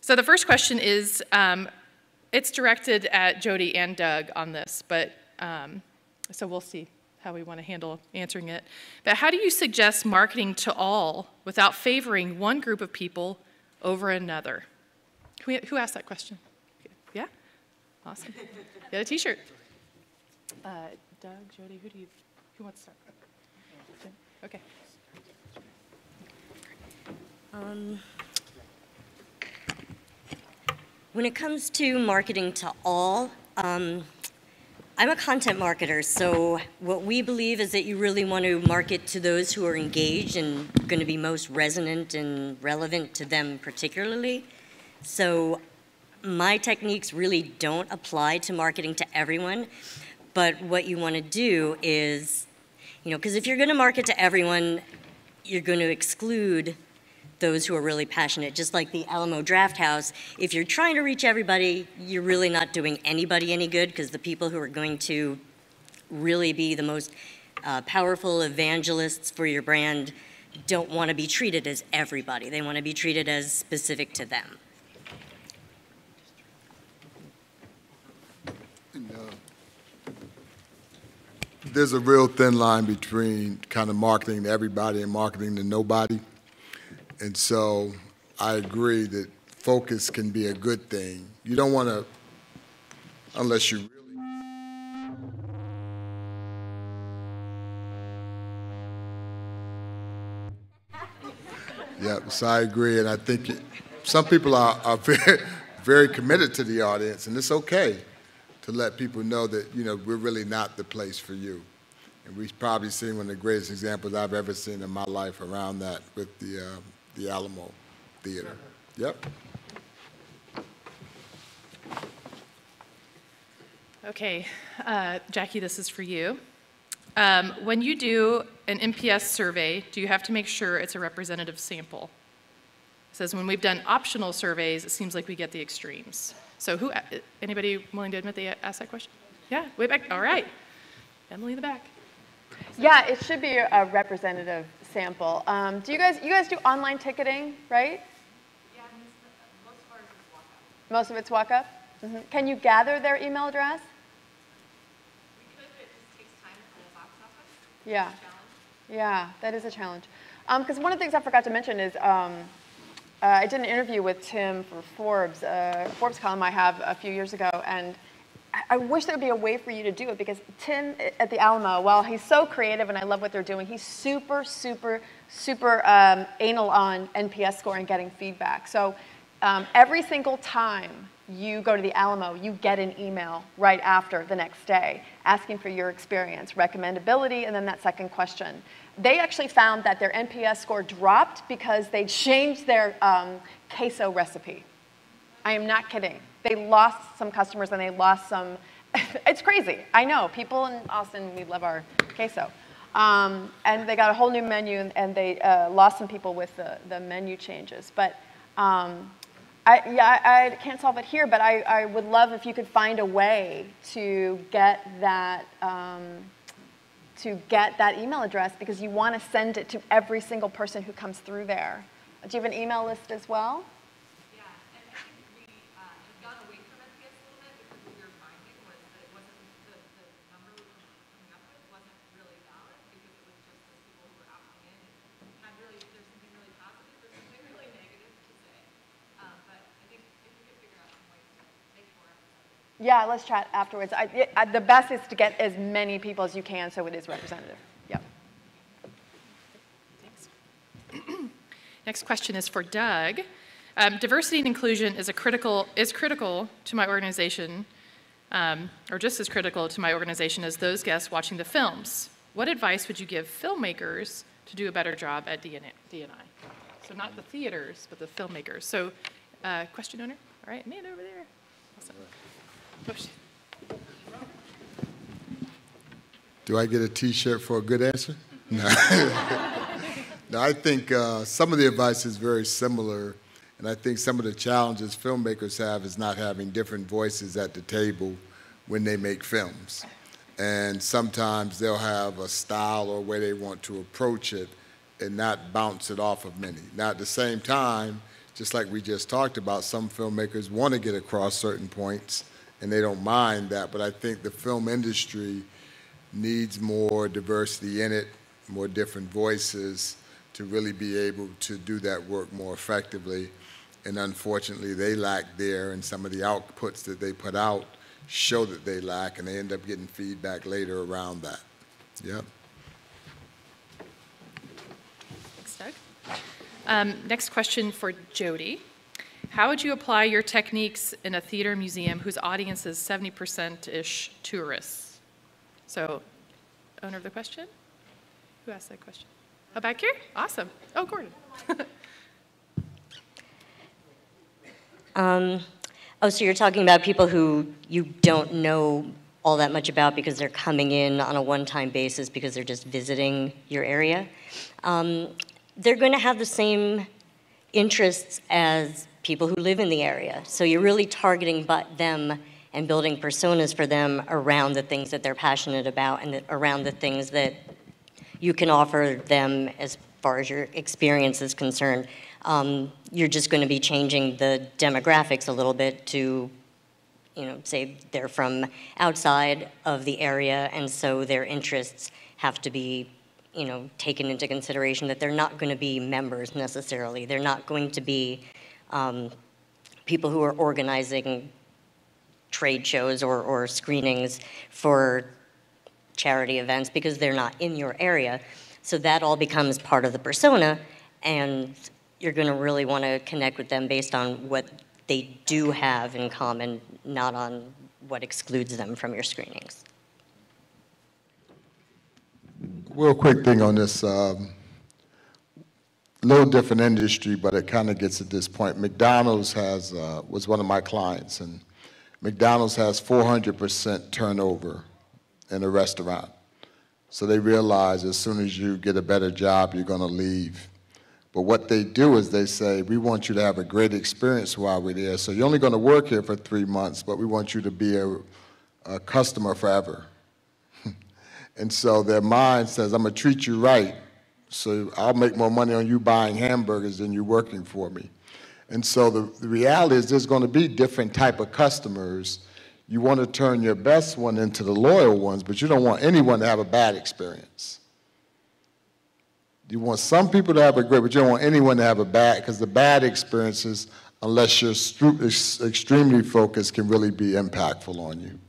So the first question is, it's directed at Jodi and Doug on this, but so we'll see how we want to handle answering it. But how do you suggest marketing to all without favoring one group of people over another? Who asked that question? Yeah? Awesome. You got a t-shirt. Doug, Jodi, who wants to start? Okay. When it comes to marketing to all, I'm a content marketer, so what we believe is that you really want to market to those who are engaged and going to be most resonant and relevant to them particularly. So my techniques really don't apply to marketing to everyone, but what you want to do is, because if you're going to market to everyone, you're going to exclude those who are really passionate. Just like the Alamo Draft House, if you're trying to reach everybody, you're really not doing anybody any good, because the people who are going to really be the most powerful evangelists for your brand don't want to be treated as everybody. They want to be treated as specific to them. There's a real thin line between kind of marketing to everybody and marketing to nobody. And so I agree that focus can be a good thing. You don't want to, unless you really. Yeah, so I agree. And I think some people are very, very committed to the audience, and it's okay to let people know that, we're really not the place for you. And we've probably seen one of the greatest examples I've ever seen in my life around that with the Alamo Theater. Yep. Okay, Jacki, this is for you. When you do an NPS survey, do you have to make sure it's a representative sample? It says when we've done optional surveys, it seems like we get the extremes. So anybody willing to admit they asked that question? Yeah, way back, all right. Emily in the back. Yeah, it should be a representative sample. Do you guys do online ticketing, right? Yeah, most of ours is walk-up. Most of it's walk-up? Mm-hmm. Can you gather their email address? We could, but it just takes time for the box office. Yeah. Yeah, that is a challenge. Because one of the things I forgot to mention is I did an interview with Tim for Forbes, Forbes column I have a few years ago, and I wish there would be a way for you to do it, because Tim at the Alamo, while he's so creative and I love what they're doing, he's super, super, super anal on NPS score and getting feedback. So every single time you go to the Alamo, you get an email right after the next day asking for your experience, recommendability, and then that second question. They actually found that their NPS score dropped because they changed their queso recipe. I am not kidding. They lost some customers and they lost some, it's crazy. I know, people in Austin, we love our queso. And they got a whole new menu and they lost some people with the menu changes. But I can't solve it here, but I would love if you could find a way to get that email address, because you want to send it to every single person who comes through there. Do you have an email list as well? Yeah, let's chat afterwards. The best is to get as many people as you can so it is representative. Yep. Thanks. Next question is for Doug. Diversity and inclusion is critical to my organization, or just as critical to my organization as those guests watching the films. What advice would you give filmmakers to do a better job at D&I? So not the theaters, but the filmmakers. So question owner? All right, man over there. Awesome. Do I get a T-shirt for a good answer? No. No, I think some of the advice is very similar, and I think some of the challenges filmmakers have is not having different voices at the table when they make films. And sometimes they'll have a style or way they want to approach it and not bounce it off of many. Now, at the same time, just like we just talked about, some filmmakers want to get across certain points, and they don't mind that, but I think the film industry needs more diversity in it, more different voices to really be able to do that work more effectively. And unfortunately, they lack there, and some of the outputs that they put out show that they lack, and they end up getting feedback later around that. Yep. Thanks, Doug. Next question for Jodi. How would you apply your techniques in a theater museum whose audience is 70%-ish tourists? So, owner of the question? Who asked that question? Oh, back here? Awesome. Oh, Gordon. Oh, so you're talking about people who you don't know all that much about because they're coming in on a one-time basis because they're just visiting your area. They're going to have the same interests as people who live in the area. So you're really targeting them and building personas for them around the things that they're passionate about and around the things that you can offer them as far as your experience is concerned. You're just going to be changing the demographics a little bit to, say they're from outside of the area, and so their interests have to be, taken into consideration, that they're not going to be members necessarily. They're not going to be people who are organizing trade shows or screenings for charity events because they're not in your area. So that all becomes part of the persona, and you're going to really want to connect with them based on what they do have in common, not on what excludes them from your screenings. Real quick thing on this, little different industry, but it kind of gets at this point. McDonald's was one of my clients, and McDonald's has 400% turnover in a restaurant. So they realize as soon as you get a better job, you're going to leave. But what they do is they say, we want you to have a great experience while we're there. So you're only going to work here for 3 months, but we want you to be a customer forever. And so their mind says, I'm going to treat you right, so I'll make more money on you buying hamburgers than you working for me. And so the reality is there's going to be different type of customers. You want to turn your best one into the loyal ones, but you don't want anyone to have a bad experience. You want some people to have a great, but you don't want anyone to have a bad, because the bad experiences, unless you're extremely focused, can really be impactful on you.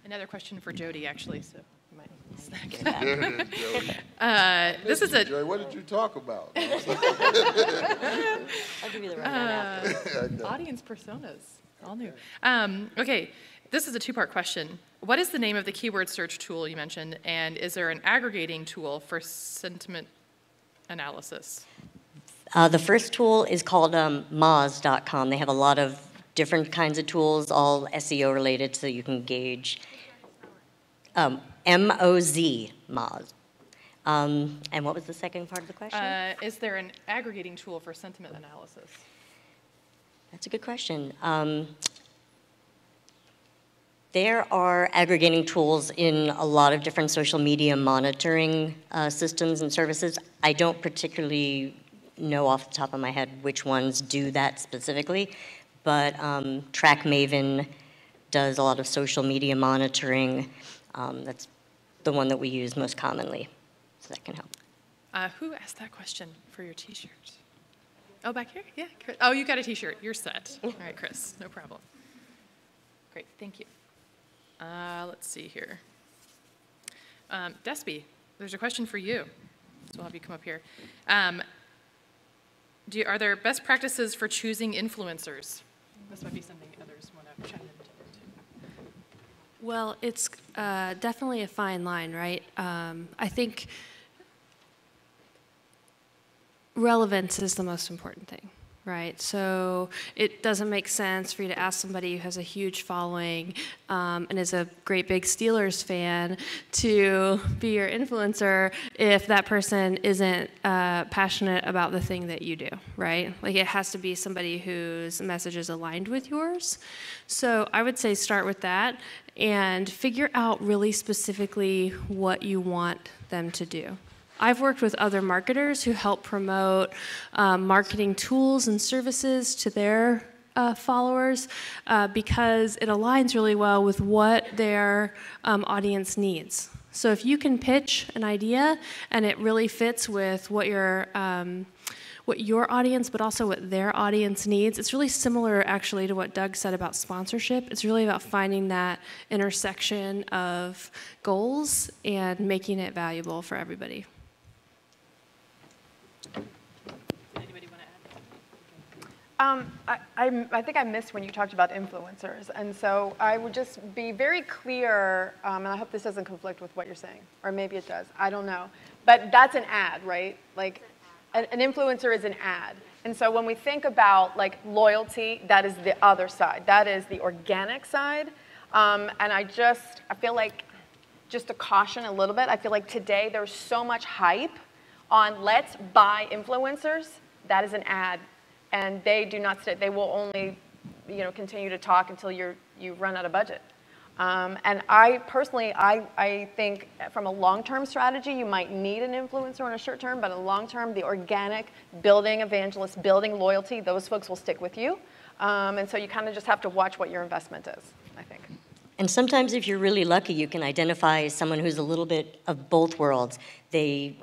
Another question for Jodi, actually, so you might snack that. This is a... Joy, what did you talk about? I'll give you the rundown after. Audience personas, all new. Okay, this is a two-part question. What is the name of the keyword search tool you mentioned, and is there an aggregating tool for sentiment analysis? The first tool is called Moz.com. They have a lot of different kinds of tools, all SEO related, so you can gauge. M-O-Z, Moz. And what was the second part of the question? Is there an aggregating tool for sentiment analysis? That's a good question. There are aggregating tools in a lot of different social media monitoring systems and services. I don't particularly know off the top of my head which ones do that specifically, but TrackMaven does a lot of social media monitoring. That's the one that we use most commonly, so that can help. Who asked that question for your T-shirt? Oh, back here? Yeah, Chris. Oh, you got a T-shirt. You're set. All right, Chris, no problem. Great, thank you. Let's see here. Despi, there's a question for you. So we'll have you come up here. Are there best practices for choosing influencers? This might be something others want to chime into. Well, it's definitely a fine line, right? I think relevance is the most important thing, right? So it doesn't make sense for you to ask somebody who has a huge following and is a great big Steelers fan to be your influencer if that person isn't passionate about the thing that you do, right? Like it has to be somebody whose message is aligned with yours. So I would say start with that and figure out really specifically what you want them to do. I've worked with other marketers who help promote marketing tools and services to their followers because it aligns really well with what their audience needs. So if you can pitch an idea and it really fits with what your audience, but also what their audience needs, it's really similar actually to what Doug said about sponsorship. It's really about finding that intersection of goals and making it valuable for everybody. I think I missed when you talked about influencers, and so I would just be very clear, and I hope this doesn't conflict with what you're saying, or maybe it does, I don't know. But that's an ad, right? Like, an influencer is an ad. And so when we think about like loyalty, that is the other side. That is the organic side. And I feel like, just to caution a little bit, I feel like today there's so much hype on let's buy influencers. That is an ad. And they do not stay, they will only, continue to talk until you run out of budget. And I personally, I think from a long-term strategy, you might need an influencer on a short term, but in the long term, the organic building evangelists, building loyalty, those folks will stick with you. And so you kind of just have to watch what your investment is, I think. And sometimes if you're really lucky, you can identify someone who's a little bit of both worlds. They,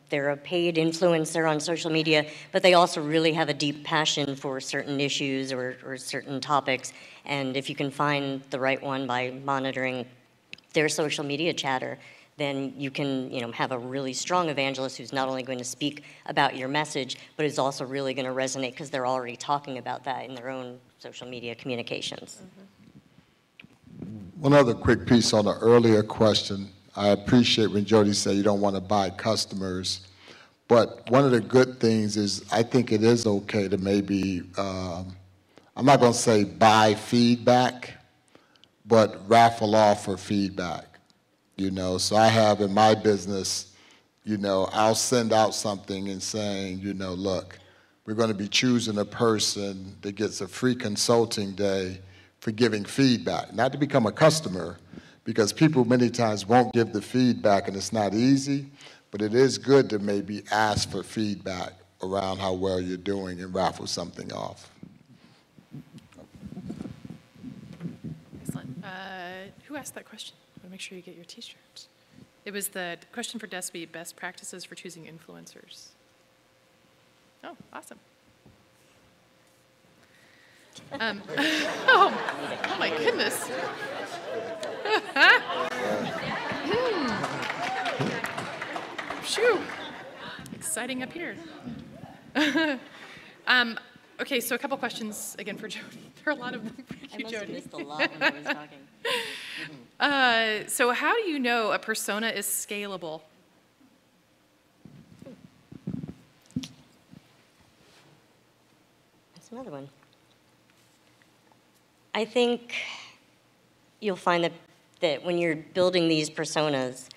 they're a paid influencer on social media, but they also really have a deep passion for certain issues or certain topics. And if you can find the right one by monitoring their social media chatter, then you can have a really strong evangelist who's not only going to speak about your message, but is also really going to resonate because they're already talking about that in their own social media communications. Mm-hmm. One other quick piece on the earlier question. I appreciate when Jodi said you don't want to buy customers, but one of the good things is I think it is okay to maybe, I'm not going to say buy feedback, but raffle off for feedback. So I have in my business, I'll send out something and saying, look, we're going to be choosing a person that gets a free consulting day for giving feedback, not to become a customer, because people many times won't give the feedback and it's not easy, but it is good to maybe ask for feedback around how well you're doing and raffle something off. Excellent. Who asked that question? I want to make sure you get your T-shirts. It was the question for Despi, best practices for choosing influencers. Oh, awesome. Oh my goodness. Shoo. Exciting up here. Okay, so a couple questions again for Jodi. There are a lot of them for you, Jodi. I must have missed a lot when I was talking. So how do you know a persona is scalable? That's another one. I think you'll find that when you're building these personas,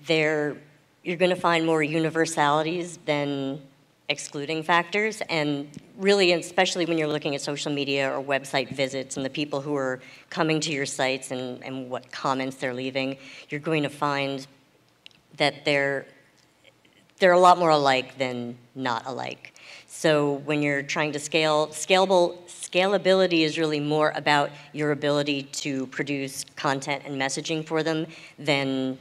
you're going to find more universalities than excluding factors. And really, especially when you're looking at social media or website visits and the people who are coming to your sites and what comments they're leaving, you're going to find that they're a lot more alike than not alike. So when you're trying to scalability is really more about your ability to produce content and messaging for them than,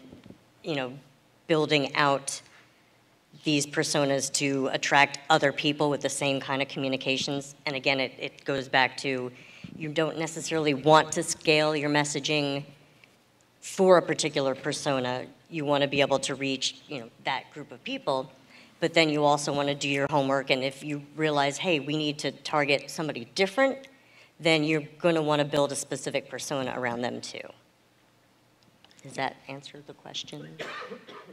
building out these personas to attract other people with the same kind of communications. And again, it goes back to you don't necessarily want to scale your messaging for a particular persona. You want to be able to reach, that group of people. But then you also want to do your homework, and if you realize, hey, we need to target somebody different, then you're going to want to build a specific persona around them too. Does that answer the question?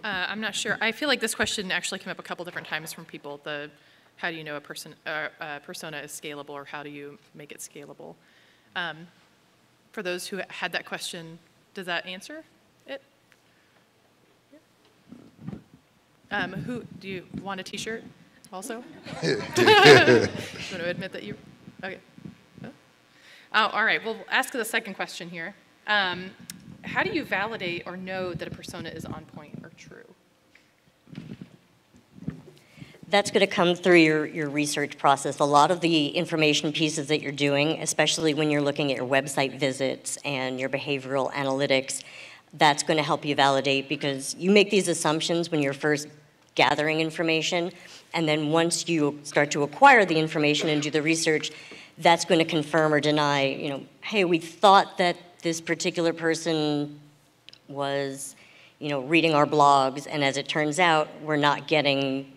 I'm not sure. I feel like this question actually came up a couple different times from people. How do you know a persona is scalable, or how do you make it scalable? For those who had that question, does that answer it? Who do you want a T-shirt also? You want to admit that you? Okay. Oh, all right. We'll ask the second question here. How do you validate or know that a persona is on point or true? That's going to come through your research process. A lot of the information pieces that you're doing, especially when you're looking at your website visits and your behavioral analytics, that's going to help you validate, because you make these assumptions when you're first gathering information, and then once you start to acquire the information and do the research, that's going to confirm or deny, hey, we thought that this particular person was, reading our blogs, and as it turns out, we're not getting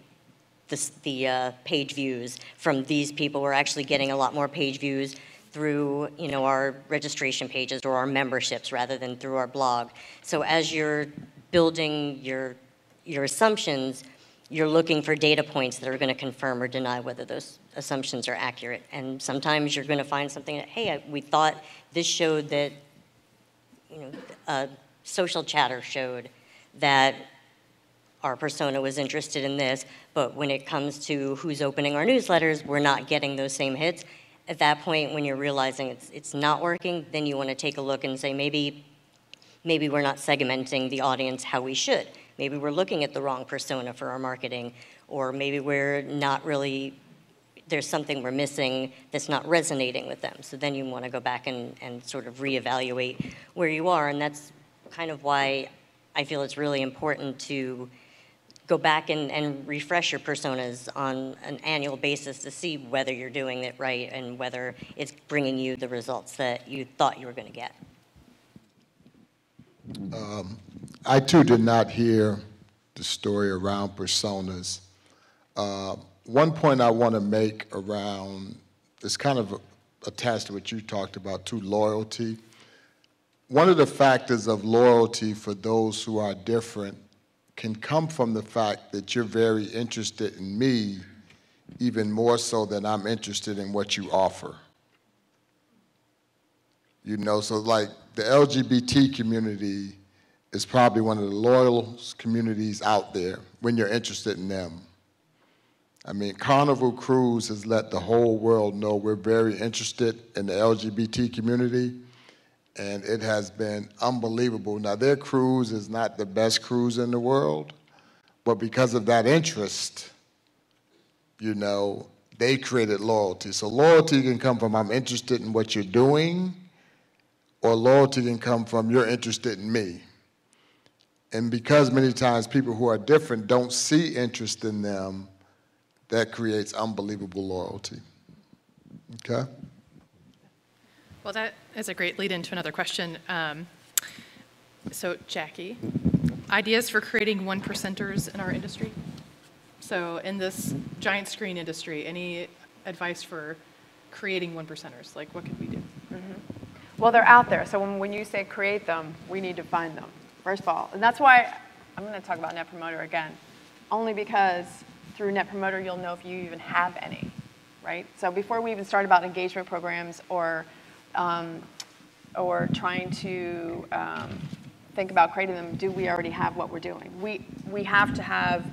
the page views from these people. We're actually getting a lot more page views through our registration pages or our memberships rather than through our blog. So as you're building your assumptions, you're looking for data points that are going to confirm or deny whether those assumptions are accurate. And sometimes you're going to find something that, hey, we thought this showed that, social chatter showed that our persona was interested in this, but when it comes to who's opening our newsletters, we're not getting those same hits. At that point, when you're realizing it's not working, then you want to take a look and say, maybe we're not segmenting the audience how we should. Maybe we're looking at the wrong persona for our marketing, or maybe we're not really, there's something we're missing that's not resonating with them. So then you want to go back and sort of reevaluate where you are, and that's kind of why I feel it's really important to go back and refresh your personas on an annual basis to see whether you're doing it right and whether it's bringing you the results that you thought you were going to get. I too did not hear the story around personas. One point I want to make around, is kind of attached to what you talked about too, loyalty. One of the factors of loyalty for those who are different can come from the fact that you're very interested in me, even more so than I'm interested in what you offer. So like the LGBT community is probably one of the loyalest communities out there when you're interested in them. I mean, Carnival Cruise has let the whole world know we're very interested in the LGBT community, and it has been unbelievable. Now, their cruise is not the best cruise in the world, but because of that interest, they created loyalty. So loyalty can come from I'm interested in what you're doing, or loyalty can come from you're interested in me. And because many times people who are different don't see interest in them, that creates unbelievable loyalty. Okay? Well, that is a great lead into another question. So, Jacki, ideas for creating one-percenters in our industry? So, in this giant screen industry, any advice for creating one-percenters? Like, what could we do? Well, they're out there. So when you say create them, we need to find them, first of all. And that's why I'm going to talk about Net Promoter again, only because through Net Promoter, you'll know if you even have any, right? So before we even start about engagement programs or trying to think about creating them, do we already have what we're doing? We have to have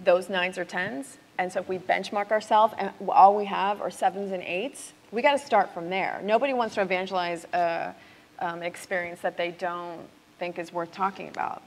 those 9s or 10s, and so if we benchmark ourselves and all we have are 7s and 8s, we got to start from there. Nobody wants to evangelize an experience that they don't think is worth talking about.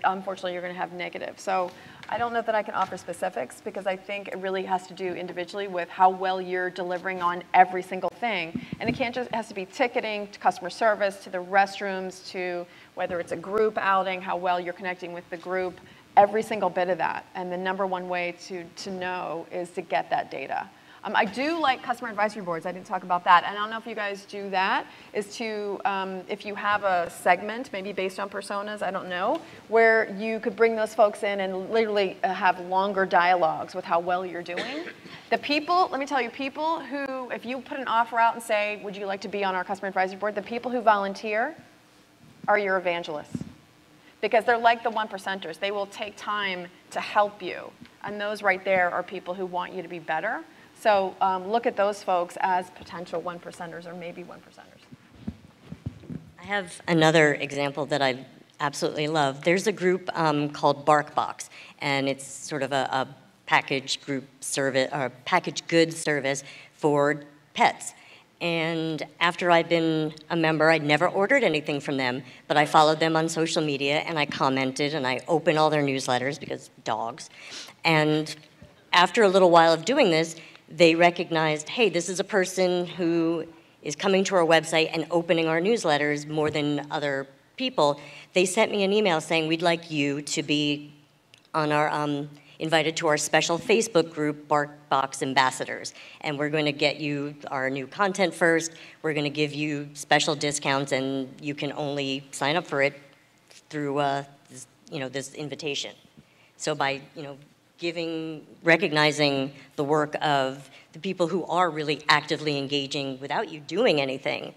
Unfortunately, you're going to have negative. So I don't know that I can offer specifics, because I think it really has to do individually with how well you're delivering on every single thing. And it has to be ticketing, to customer service, to the restrooms, to whether it's a group outing, how well you're connecting with the group, every single bit of that. And the number one way to know is to get that data. I do like customer advisory boards. I didn't talk about that. And I don't know if you guys do that, is to, if you have a segment, maybe based on personas, I don't know, where you could bring those folks in and literally have longer dialogues with how well you're doing. The people, let me tell you, people who, if you put an offer out and say, would you like to be on our customer advisory board, the people who volunteer are your evangelists. Because they're like the 1%ers. They will take time to help you. And those right there are people who want you to be better. So look at those folks as potential 1%ers or maybe 1%ers. I have another example that I absolutely love. There's a group called BarkBox, and it's sort of a package group service or package goods service for pets. And after I'd been a member, I'd never ordered anything from them, but I followed them on social media, and I commented, and I opened all their newsletters because dogs. And after a little while of doing this, they recognized, hey, this is a person who is coming to our website and opening our newsletters more than other people. They sent me an email saying, we'd like you to be on our, invited to our special Facebook group, BarkBox Ambassadors. And we're going to get you our new content first. We're going to give you special discounts, and you can only sign up for it through this invitation. So by recognizing the work of the people who are really actively engaging without you doing anything,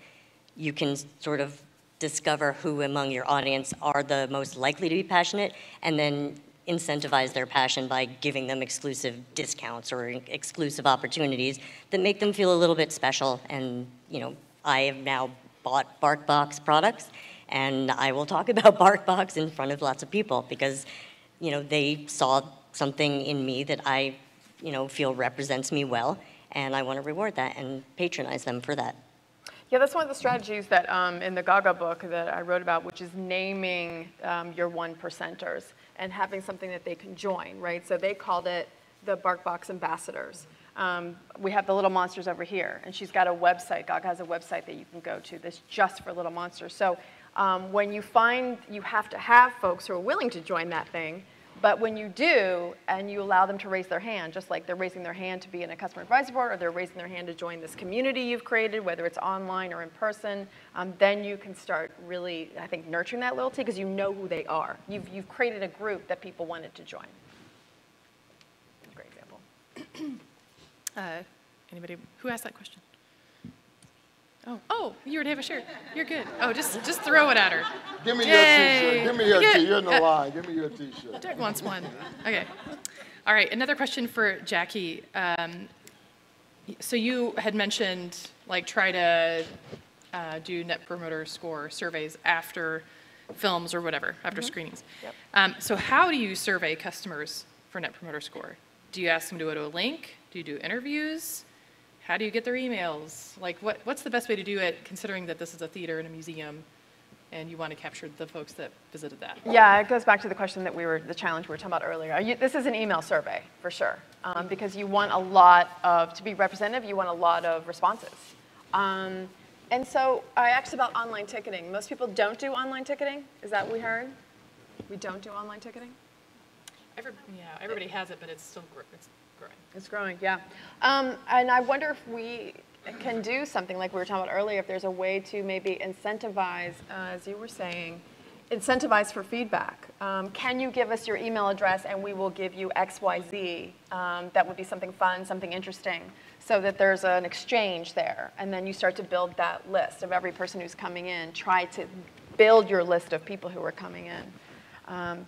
you can sort of discover who among your audience are the most likely to be passionate, and then incentivize their passion by giving them exclusive discounts or exclusive opportunities that make them feel a little bit special. And I have now bought BarkBox products, and I will talk about BarkBox in front of lots of people because they saw something in me that I feel represents me well, and I want to reward that and patronize them for that. Yeah, that's one of the strategies that in the Gaga book that I wrote about, which is naming your 1%ers and having something that they can join, right? So they called it the BarkBox Ambassadors. We have the Little Monsters over here, and she's got a website. Gaga has a website that you can go to that's just for Little Monsters. So when you find you have to have folks who are willing to join that thing, but when you do, and you allow them to raise their hand, just like they're raising their hand to be in a customer advisory board, or they're raising their hand to join this community you've created, whether it's online or in person, then you can start really, I think, nurturing that loyalty because you know who they are. You've created a group that people wanted to join. Great example. Anybody who asked that question? Oh, you already have a shirt. You're good. Oh, just throw it at her. Give me your T-shirt. Give me your T-shirt. You're in the line. Give me your T-shirt. Doug wants one. Okay. All right, another question for Jacki. So you had mentioned, try to do Net Promoter Score surveys after films or whatever, after screenings. Yep. So how do you survey customers for Net Promoter Score? Do you ask them to go to a link? Do you do interviews? How do you get their emails? What's the best way to do it, considering that this is a theater and a museum, and you want to capture the folks that visited that? Yeah, it goes back to the question that the challenge we were talking about earlier. This is an email survey, for sure, because you want to be representative, you want a lot of responses. And so I asked about online ticketing. Most people don't do online ticketing. Is that what we heard? We don't do online ticketing? Everybody has it, but it's still growing. It's growing, yeah. And I wonder if we can do something like we were talking about earlier, if there's a way to maybe incentivize, as you were saying, incentivize for feedback. Can you give us your email address and we will give you XYZ? That would be something fun, something interesting, so that there's an exchange there. And then you start to build that list of every person who's coming in. Try to build your list of people who are coming in.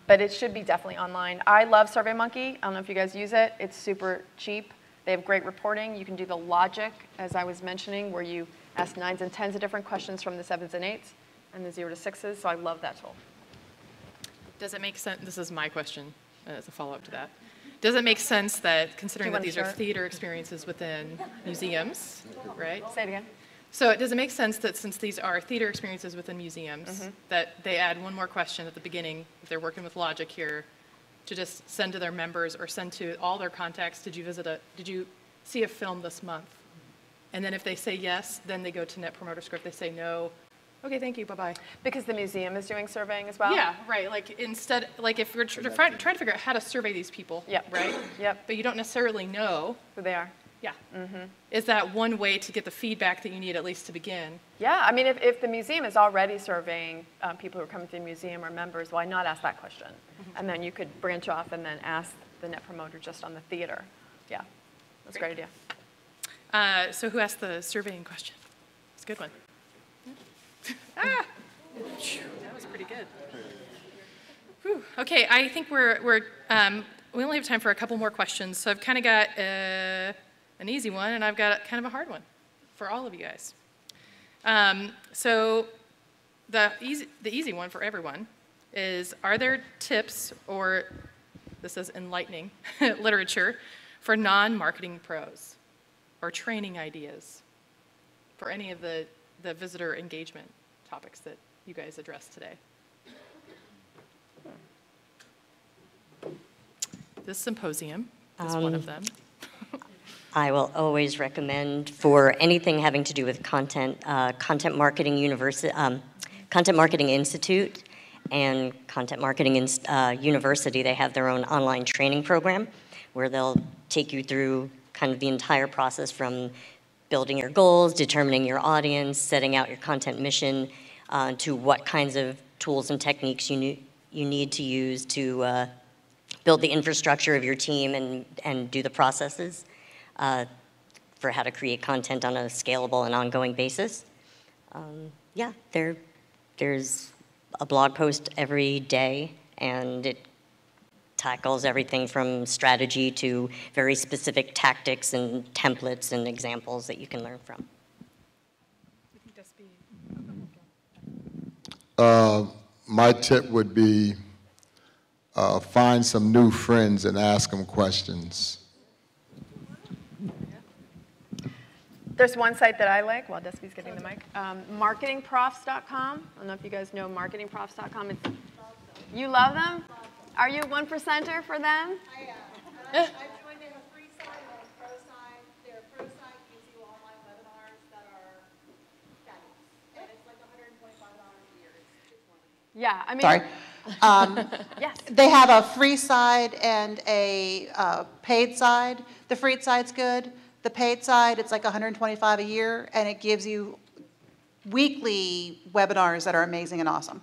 But it should be definitely online. I love SurveyMonkey. I don't know if you guys use it. It's super cheap. They have great reporting. You can do the logic, as I was mentioning, where you ask 9s and 10s of different questions from the 7s and 8s and the 0 to 6s. So I love that tool. Does it make sense? This is my question as a follow-up to that. Does it make sense that, considering that these are theater experiences within museums, right? Say it again. So does it make sense that since these are theater experiences within museums, that they add one more question at the beginning, if they're working with logic here, to just send to their members or send to all their contacts, did you see a film this month? And then if they say yes, then they go to Net Promoter Score. If they say no, okay, thank you, bye-bye. Because the museum is doing surveying as well? Yeah, right. If we're trying to figure out how to survey these people, right? Yep. But you don't necessarily know who they are. Yeah. Is that one way to get the feedback that you need, at least to begin? Yeah, I mean, if the museum is already surveying people who are coming to the museum or members, why not ask that question? And then you could branch off and then ask the Net Promoter just on the theater. Yeah, that's a great idea. So who asked the surveying question? It's a good one. That was pretty good. Whew. Okay, I think we only have time for a couple more questions, so I've kind of got an easy one, and I've got kind of a hard one for all of you guys. So the easy one for everyone is, are there tips, or this is enlightening literature, for non-marketing pros, or training ideas for any of the visitor engagement topics that you guys addressed today? This symposium is one of them. I will always recommend for anything having to do with content, Content Marketing Content Marketing Institute and Content Marketing University. They have their own online training program where they'll take you through kind of the entire process from building your goals, determining your audience, setting out your content mission, to what kinds of tools and techniques you need to use to build the infrastructure of your team and do the processes for how to create content on a scalable and ongoing basis. Yeah, there's a blog post every day, and it tackles everything from strategy to very specific tactics and templates and examples that you can learn from. My tip would be find some new friends and ask them questions. There's one site that I like, while Despi's getting the mic, MarketingProfs.com. I don't know if you guys know MarketingProfs.com. You love them? Are you a 1%er for them? I am. I joined in a free site and a pro site. Their pro site gives you online webinars that are fabulous. And it's like $125 a year. It's wonderful. Yeah, I mean. Sorry. Yes. They have a free side and a paid side. The free side's good. The paid side, it's like $125 a year, and it gives you weekly webinars that are amazing and awesome.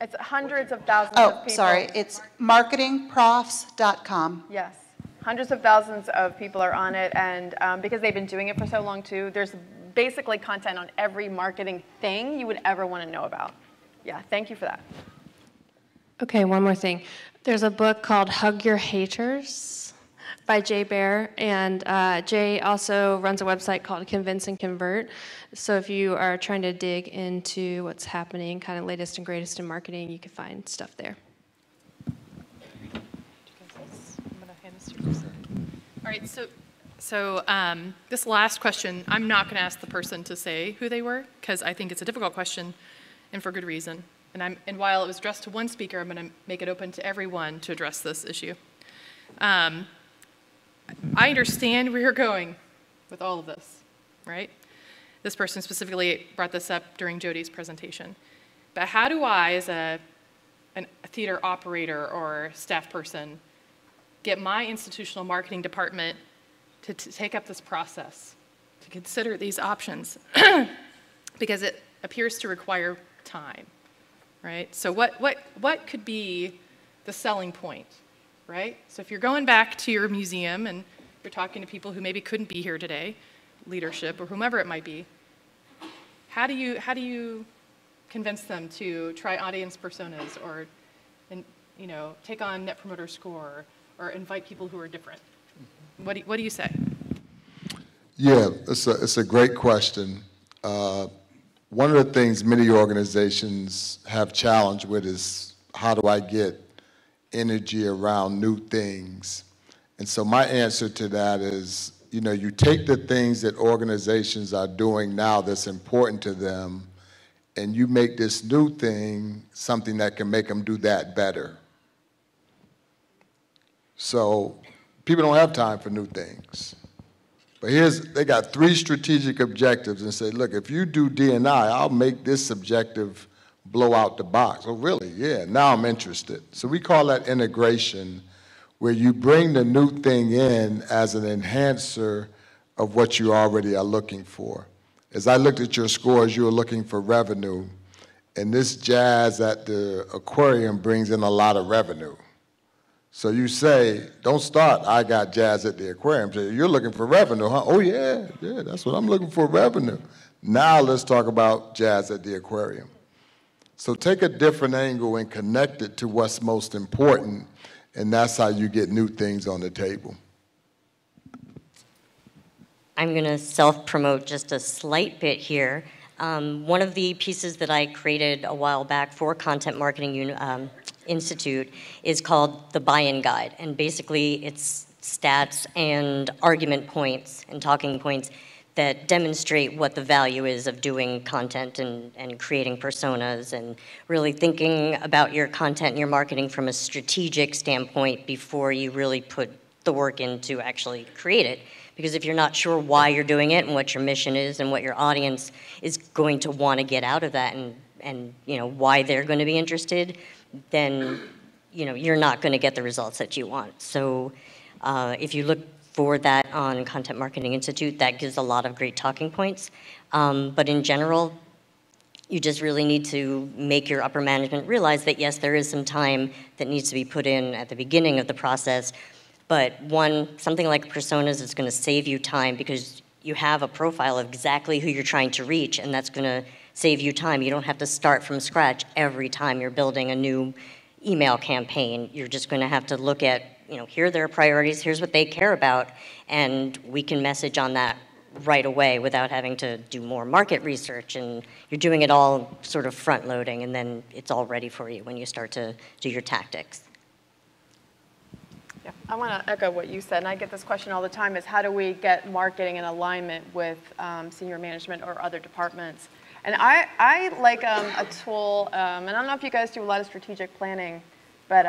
It's hundreds of thousands of people. Sorry, it's MarketingProfs.com. Yes. Hundreds of thousands of people are on it, and because they've been doing it for so long too, there's basically content on every marketing thing you would ever want to know about. Yeah, thank you for that. Okay, one more thing. There's a book called Hug Your Haters by Jay Baer, and Jay also runs a website called Convince and Convert. So if you are trying to dig into what's happening, kind of latest and greatest in marketing, you can find stuff there. I'm going to hand this to you. All right, so this last question, I'm not going to ask the person to say who they were, because I think it's a difficult question, and for good reason. And while it was addressed to one speaker, I'm going to make it open to everyone to address this issue. I understand where you're going with all of this, right? This person specifically brought this up during Jodi's presentation. But how do I, as a theater operator or staff person, get my institutional marketing department to take up this process, to consider these options? Because it appears to require time, right? So what could be the selling point? Right? So if you're going back to your museum and you're talking to people who maybe couldn't be here today, leadership or whomever it might be, how do you convince them to try audience personas or take on Net Promoter Score or invite people who are different? What do you say? Yeah, it's a great question. One of the things many organizations have challenge with is how do I get energy around new things. And so my answer to that is, you take the things that organizations are doing now that's important to them, and you make this new thing something that can make them do that better. So people don't have time for new things. But they got 3 strategic objectives and say, look, if you do D&I, I'll make this objective blow out the box. Oh, really? Yeah, now I'm interested. So we call that integration, where you bring the new thing in as an enhancer of what you already are looking for. As I looked at your scores, you were looking for revenue, and this jazz at the aquarium brings in a lot of revenue. So you say, don't start, I got jazz at the aquarium. So you're looking for revenue, huh? Oh, yeah, that's what I'm looking for, revenue. Now let's talk about jazz at the aquarium. So take a different angle and connect it to what's most important, and that's how you get new things on the table. I'm going to self-promote just a slight bit here. One of the pieces that I created a while back for Content Marketing Institute is called the Buy-in Guide, and basically it's stats and argument points and talking points that demonstrate what the value is of doing content and creating personas and really thinking about your content and your marketing from a strategic standpoint before you really put the work in to actually create it. Because if you're not sure why you're doing it and what your mission is and what your audience is going to want to get out of that and why they're going to be interested, then you're not going to get the results that you want. So if you look for that on Content Marketing Institute, that gives a lot of great talking points. But in general, you just really need to make your upper management realize that yes, there is some time that needs to be put in at the beginning of the process. But something like personas is going to save you time because you have a profile of exactly who you're trying to reach, and that's going to save you time. You don't have to start from scratch every time you're building a new email campaign. You're just going to have to look at, here are their priorities, here's what they care about, and we can message on that right away without having to do more market research, and you're doing it all sort of front loading, and then it's all ready for you when you start to do your tactics. Yeah, I want to echo what you said, and I get this question all the time, is how do we get marketing in alignment with senior management or other departments? And I like a tool, and I don't know if you guys do a lot of strategic planning, but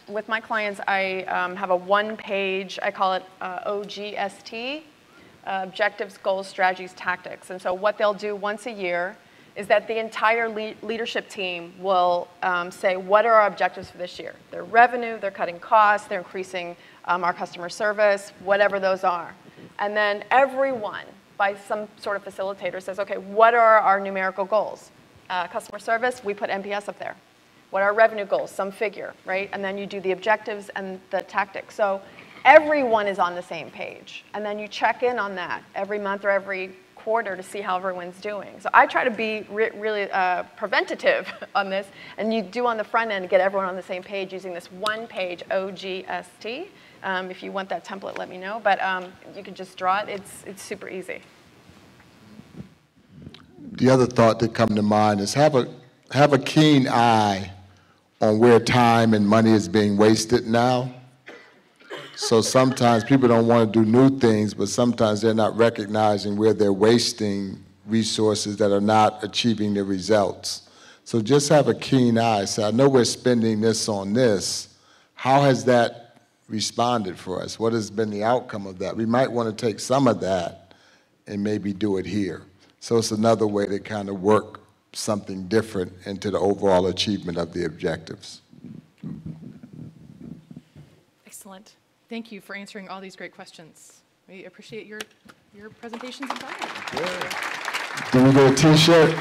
with my clients, I have a one-page, I call it OGST, Objectives, Goals, Strategies, Tactics. And so what they'll do once a year is that the entire leadership team will say, what are our objectives for this year? Their revenue, they're cutting costs, they're increasing our customer service, whatever those are. And then everyone, by some sort of facilitator, says, okay, what are our numerical goals? Customer service, we put NPS up there. What are our revenue goals? Some figure, right? And then you do the objectives and the tactics. So everyone is on the same page. And then you check in on that every month or every quarter to see how everyone's doing. So I try to be really preventative on this, and you do on the front end get everyone on the same page using this one-page OGST. If you want that template, let me know, but you can just draw it. It's super easy. The other thought that come to mind is have a keen eye on where time and money is being wasted now. So sometimes people don't want to do new things, but sometimes they're not recognizing where they're wasting resources that are not achieving the results. So just have a keen eye. Say, I know we're spending this on this. How has that responded for us? What has been the outcome of that? We might want to take some of that and maybe do it here. So it's another way to kind of work something different into the overall achievement of the objectives. Excellent. Thank you for answering all these great questions. We appreciate your presentations and time. Yeah. Do we get a T-shirt?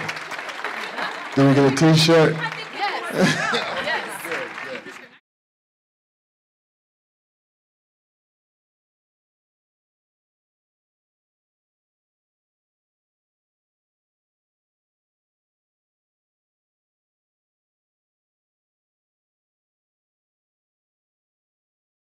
Do we get a T-shirt? Yes. Yes. Good.